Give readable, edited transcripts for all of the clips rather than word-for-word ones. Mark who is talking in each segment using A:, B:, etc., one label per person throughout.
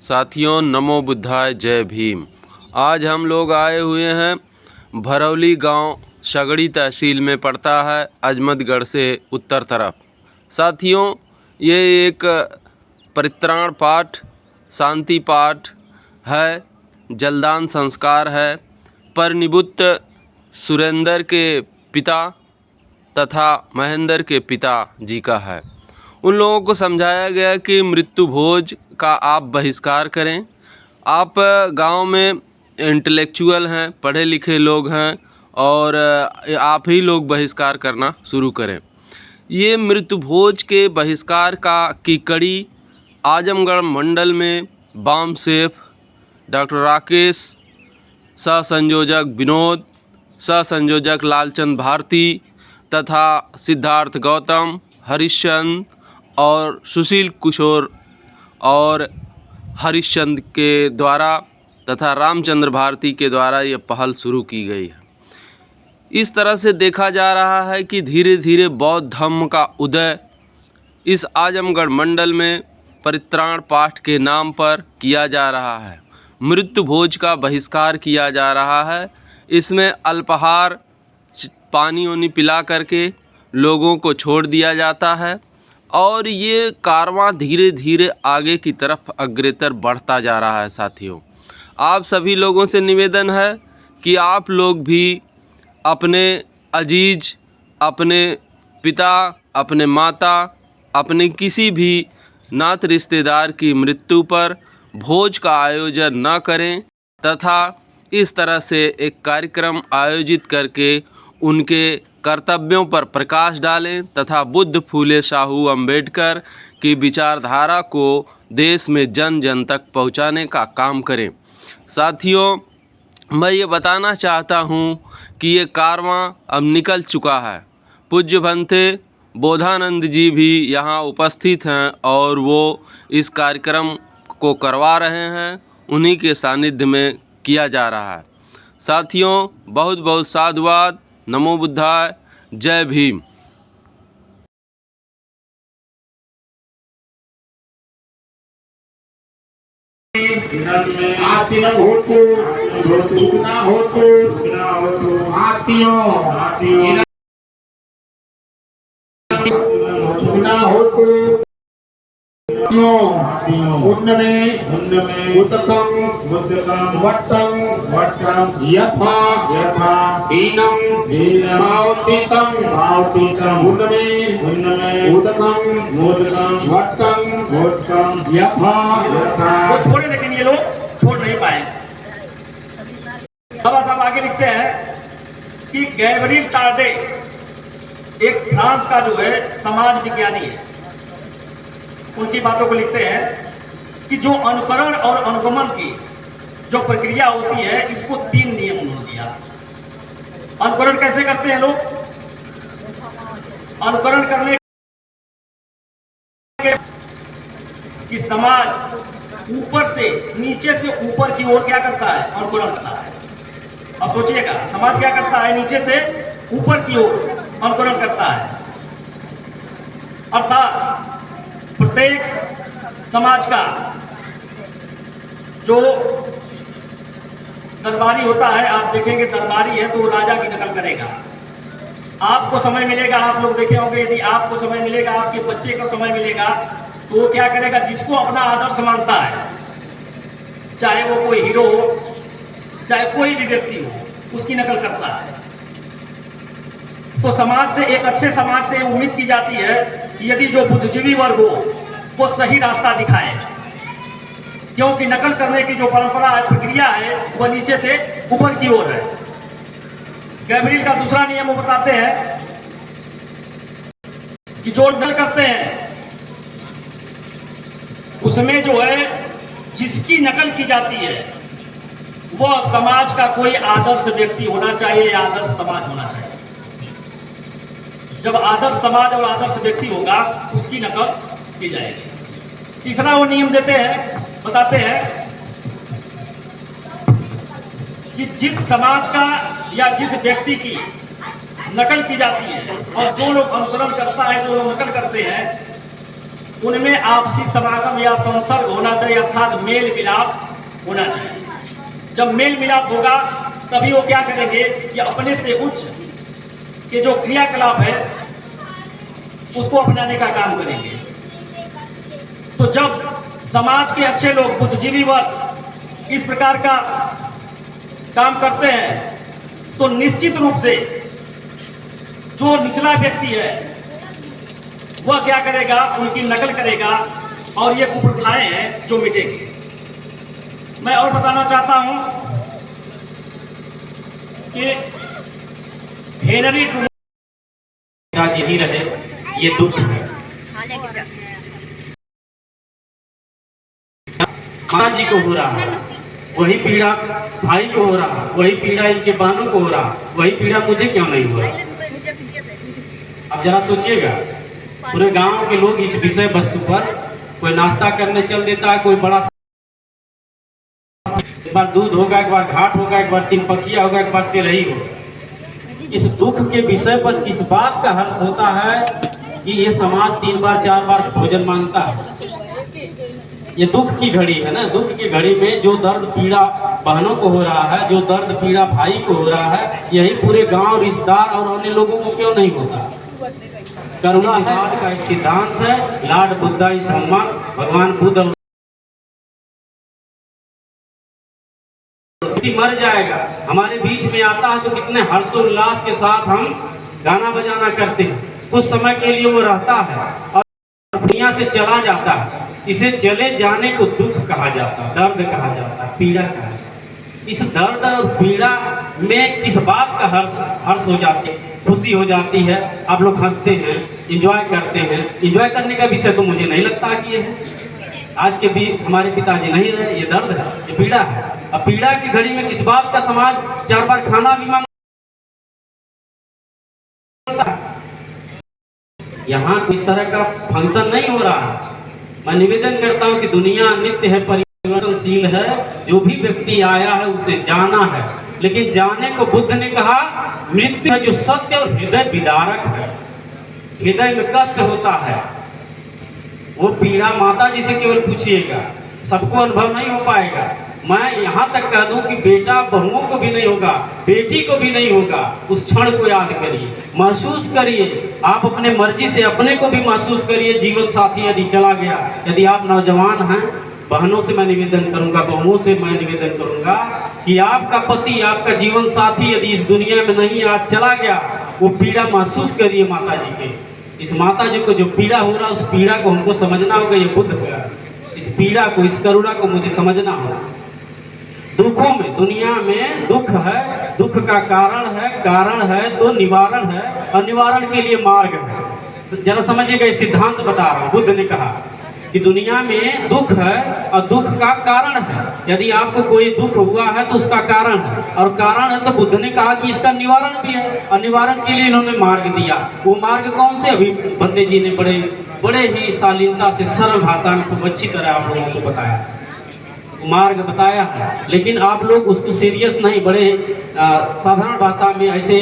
A: साथियों, नमो बुद्धाय, जय भीम। आज हम लोग आए हुए हैं भरौली गांव, सगड़ी तहसील में पड़ता है, अजमतगढ़ से उत्तर तरफ। साथियों, ये एक परित्राण पाठ, शांति पाठ है, जलदान संस्कार है। परनिबुत्त सुरेंद्र के पिता तथा महेंद्र के पिता जी का है। उन लोगों को समझाया गया कि मृत्यु भोज का आप बहिष्कार करें। आप गांव में इंटेलेक्चुअल हैं, पढ़े लिखे लोग हैं और आप ही लोग बहिष्कार करना शुरू करें। ये मृत्यु भोज के बहिष्कार की कड़ी आजमगढ़ मंडल में बाम सेफ, डॉक्टर राकेश, सह संयोजक विनोद, सह संयोजक लालचंद भारती तथा सिद्धार्थ गौतम, हरिश्चंद और सुशील किशोर और हरिश्चंद के द्वारा तथा रामचंद्र भारती के द्वारा ये पहल शुरू की गई है। इस तरह से देखा जा रहा है कि धीरे धीरे बौद्ध धर्म का उदय इस आजमगढ़ मंडल में परित्राण पाठ के नाम पर किया जा रहा है। मृत्यु भोज का बहिष्कार किया जा रहा है। इसमें अल्पाहार, पानी वानी पिला करके लोगों को छोड़ दिया जाता है और ये कारवां धीरे धीरे आगे की तरफ अग्रसर बढ़ता जा रहा है। साथियों, आप सभी लोगों से निवेदन है कि आप लोग भी अपने अजीज, अपने पिता, अपने माता, अपने किसी भी नात रिश्तेदार की मृत्यु पर भोज का आयोजन न करें तथा इस तरह से एक कार्यक्रम आयोजित करके उनके कर्तव्यों पर प्रकाश डालें तथा बुद्ध फूले शाहू अम्बेडकर की विचारधारा को देश में जन जन तक पहुंचाने का काम करें। साथियों, मैं ये बताना चाहता हूँ कि ये कारवां अब निकल चुका है। पूज्य भंते बोधानंद जी भी यहाँ उपस्थित हैं और वो इस कार्यक्रम को करवा रहे हैं। उन्हीं के सानिध्य में किया जा रहा है। साथियों, बहुत बहुत साधुवाद। नमो बुद्धाय, जय भीम।
B: आतियों उन्नमे उदकं वट्टं यथा हीनं मावतितं उन्नमे उदकं वट्टं यथा।
C: वो छोड़े, लेकिन ये लोग छोड़ नहीं पाएंगे। अब आगे लिखते हैं कि गैब्रिएल टार्डे एक फ्रांस का जो है समाज विज्ञानी है। उनकी बातों को लिखते हैं कि जो अनुकरण और अनुगमन की जो प्रक्रिया होती है, इसको 3 नियम उन्होंने दिया। अनुकरण कैसे करते हैं लोग? अनुकरण करने कि समाज ऊपर से नीचे से ऊपर की ओर क्या करता है? अनुकरण करता है। अब सोचिएगा, समाज क्या करता है? नीचे से ऊपर की ओर अनुकरण करता है। अर्थात प्रत्येक समाज का जो दरबारी होता है, आप देखेंगे दरबारी है तो राजा की नकल करेगा। आपको समय मिलेगा, आप लोग देखे होंगे, यदि आपको समय मिलेगा, आपके बच्चे को समय मिलेगा, तो वो क्या करेगा? जिसको अपना आदर्श मानता है, चाहे वो कोई हीरो हो, चाहे कोई भी व्यक्ति हो, उसकी नकल करता है। तो समाज से, एक अच्छे समाज से उम्मीद की जाती है कि यदि जो बुद्धिजीवी वर्ग हो वो सही रास्ता दिखाए, क्योंकि नकल करने की जो परंपरा है, प्रक्रिया है, वह नीचे से ऊपर की ओर है। गैब्रिएल का दूसरा नियम वो बताते हैं कि जो नकल करते हैं उसमें जो है, जिसकी नकल की जाती है वह समाज का कोई आदर्श व्यक्ति होना चाहिए या आदर्श समाज होना चाहिए। जब आदर्श समाज और आदर्श व्यक्ति होगा, उसकी नकल की जाएगी। तीसरा वो नियम देते हैं, बताते हैं कि जिस समाज का या जिस व्यक्ति की नकल की जाती है और जो लोग अनुसरण करता है, जो लोग नकल करते हैं, उनमें आपसी समागम या संसर्ग होना चाहिए, अर्थात मेल मिलाप होना चाहिए। जब मेल मिलाप होगा तभी वो क्या करेंगे कि अपने से उच्च के जो क्रियाकलाप है उसको अपनाने का काम करेंगे। तो जब समाज के अच्छे लोग, बुद्धिजीवी वर्ग इस प्रकार का काम करते हैं तो निश्चित रूप से जो निचला व्यक्ति है वह क्या करेगा, उनकी नकल करेगा और ये कुप्रथाएं हैं जो मिटेंगी। मैं और बताना चाहता हूं कि हेनरी यही रहे, ये दुख है। माता जी को हो रहा है वही पीड़ा, भाई को हो रहा, वही पीड़ा इनके बहनों को हो रहा, वही पीड़ा मुझे क्यों नहीं हुआ? अब जरा सोचिएगा, पूरे गांव के लोग इस विषय वस्तु पर कोई नाश्ता करने चल देता है, कोई बड़ा एक बार दूध होगा, एक बार घाट होगा, एक बार तीन पखिया होगा, एक बार तेरही होगा। इस दुख के विषय पर किस बात का हर्ष होता है कि ये समाज 3 बार 4 बार भोजन मांगता है? ये दुख की घड़ी है ना। दुख की घड़ी में जो दर्द पीड़ा बहनों को हो रहा है, जो दर्द पीड़ा भाई को हो रहा है, यही पूरे गांव, रिश्तेदार और अन्य लोगों को क्यों नहीं होता? करुणा का एक सिद्धांत है, लॉर्ड बुद्धा इज धम्मा। भगवान बुद्ध मर जाएगा, हमारे बीच में आता है तो कितने हर्षोल्लास के साथ हम गाना बजाना करते हैं। कुछ समय के लिए वो रहता है और दुनिया से चला जाता है। इसे चले जाने को दुख कहा जाता है, दर्द कहा जाता है, पीड़ा कहा जाता है। इस दर्द और पीड़ा में किस बात का हर्ष हो जाती है, खुशी हो जाती है? आप लोग हंसते हैं, एंजॉय करते हैं। एंजॉय करने का विषय तो मुझे नहीं लगता कि ये है। आज के भी हमारे पिताजी नहीं रहे, ये दर्द है, ये पीड़ा है। अब पीड़ा की घड़ी में किस बात का समाज 4 बार खाना भी मांगता है? यहाँ इस तरह का फंक्शन नहीं हो रहा है। मैं निवेदन करता हूँ कि दुनिया नित्य है, परिवर्तनशील है। जो भी व्यक्ति आया है उसे जाना है, लेकिन जाने को बुद्ध ने कहा मृत्यु है जो सत्य और हृदय विदारक है। हृदय में कष्ट होता है, वो पीड़ा माता जी से केवल पूछिएगा, सबको अनुभव नहीं हो पाएगा। मैं यहाँ तक कह दूं कि बेटा बहुओं को भी नहीं होगा, बेटी को भी नहीं होगा। उस क्षण को याद करिए, महसूस करिए। आप अपने मर्जी से अपने को भी महसूस करिए। जीवन साथी यदि चला गया, यदि आप नौजवान हैं, बहनों से मैं निवेदन करूंगा, बहुओं से मैं निवेदन करूंगा कि आपका पति, आपका जीवन साथी यदि इस दुनिया में नहीं आज चला गया, वो पीड़ा महसूस करिए माता जी के। इस माता जी को जो पीड़ा हो रहा है, उस पीड़ा को हमको समझना होगा। ये बुद्ध का, इस पीड़ा को, इस करुणा को मुझे समझना होगा। दुखों में, दुनिया में दुख है, दुख का कारण है तो निवारण है, और निवारण के लिए मार्ग है। जरा समझिएगा, ये सिद्धांत बता रहा हूँ। बुद्ध ने कहा कि दुनिया में दुख है और दुख का कारण है। यदि आपको कोई दुख हुआ है तो उसका कारण है, और कारण है तो बुद्ध ने कहा कि इसका निवारण भी है, और निवारण के लिए इन्होंने मार्ग दिया। वो मार्ग कौन से? अभी बंदे जी ने बड़े ही शालीनता से, सरल भाषा में खूब अच्छी तरह आप लोगों को बताया, मार्ग बताया है। लेकिन आप लोग उसको सीरियस नहीं, बड़े साधारण भाषा में ऐसे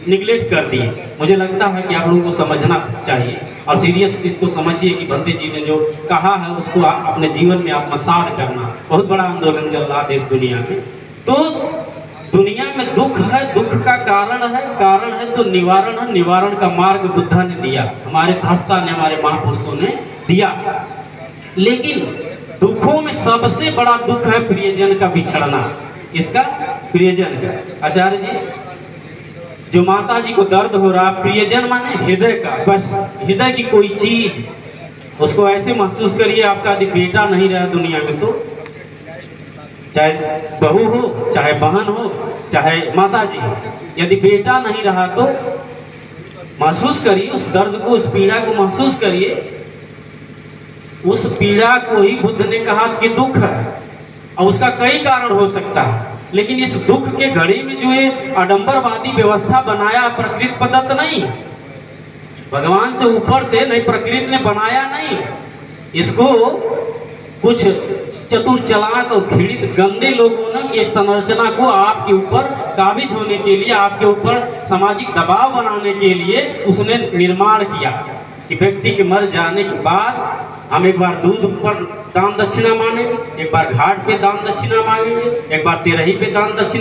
C: निगलेक्ट कर दिए। मुझे लगता है कि आप लोगों को समझना चाहिए और सीरियस इसको समझिए कि बंदे जी ने जो कहा है उसको अपने जीवन में आत्मसात करना। बहुत बड़ा आंदोलन चल रहा है इस दुनिया में। तो दुनिया में दुख है, दुख का कारण है तो निवारण है, निवारण का मार्ग बुद्धा ने दिया, हमारे धस्ता ने, हमारे महापुरुषों ने दिया। लेकिन दुखों में सबसे बड़ा दुख है प्रियजन का बिछड़ना। किसका? प्रियजन का। आचार्य जी, जो माता जी को दर्द हो रहा, प्रियजन माने हृदय का, बस हृदय की कोई चीज, उसको ऐसे महसूस करिए। आपका यदि बेटा नहीं रहा दुनिया में, तो चाहे बहू हो, चाहे बहन हो, चाहे माता जी हो, यदि बेटा नहीं रहा तो महसूस करिए उस दर्द को, उस पीड़ा को महसूस करिए। उस पीड़ा को ही बुद्ध ने कहा कि दुख है, और उसका कई कारण हो सकता है। लेकिन इस दुख के घड़ी में जो ये आडंबरवादी व्यवस्था बनाया, प्रकृति प्रदत्त नहीं, भगवान से ऊपर से नहीं, प्रकृति ने बनाया नहीं। इसको कुछ चतुर, चालाक और घृणित गंदे लोगों ने ये संरचना को आपके ऊपर काबिज होने के लिए, आपके ऊपर सामाजिक दबाव बनाने के लिए उसने निर्माण किया।
D: कि व्यक्ति के मर जाने के बाद हम एक बार दूध पर दान दक्षिणा मांगेंगे, एक बार घाट पे दान दक्षिणा मांगेंगे, एक बार तेरही पे दान दक्षिणा